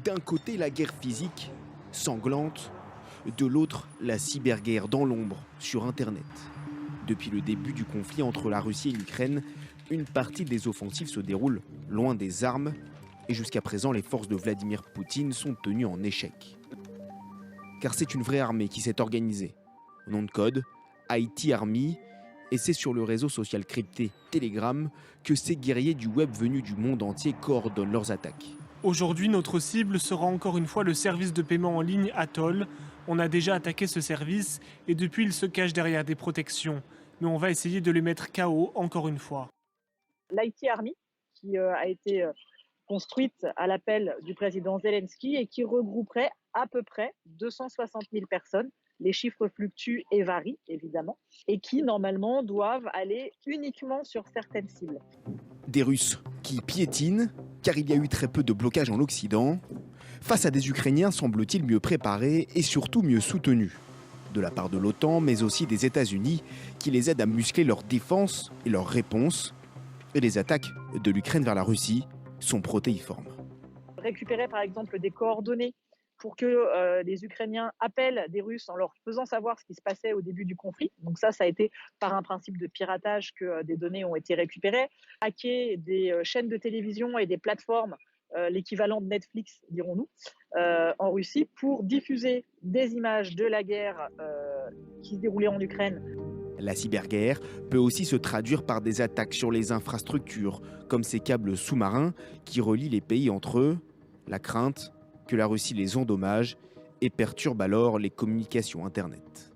D'un côté, la guerre physique, sanglante, de l'autre, la cyberguerre dans l'ombre, sur Internet. Depuis le début du conflit entre la Russie et l'Ukraine, une partie des offensives se déroule loin des armes, et jusqu'à présent, les forces de Vladimir Poutine sont tenues en échec. Car c'est une vraie armée qui s'est organisée. Nom de code, IT Army, et c'est sur le réseau social crypté Telegram que ces guerriers du web venus du monde entier coordonnent leurs attaques. Aujourd'hui, notre cible sera encore une fois le service de paiement en ligne Atoll. On a déjà attaqué ce service et depuis il se cache derrière des protections. Mais on va essayer de les mettre KO encore une fois. L'IT Army, qui a été construite à l'appel du président Zelensky et qui regrouperait à peu près 260 000 personnes. Les chiffres fluctuent et varient, évidemment, et qui, normalement, doivent aller uniquement sur certaines cibles. Des Russes qui piétinent, car il y a eu très peu de blocage en Occident, face à des Ukrainiens semble-t-il mieux préparés et surtout mieux soutenus. De la part de l'OTAN, mais aussi des États-Unis, qui les aident à muscler leur défense et leur réponse. Et les attaques de l'Ukraine vers la Russie sont protéiformes. Récupérer, par exemple, des coordonnées pour que les Ukrainiens appellent des Russes en leur faisant savoir ce qui se passait au début du conflit. Donc ça a été par un principe de piratage que des données ont été récupérées. Hacker des chaînes de télévision et des plateformes, l'équivalent de Netflix, dirons-nous, en Russie, pour diffuser des images de la guerre qui se déroulait en Ukraine. La cyberguerre peut aussi se traduire par des attaques sur les infrastructures, comme ces câbles sous-marins qui relient les pays entre eux. La crainte que la Russie les endommage et perturbe alors les communications Internet.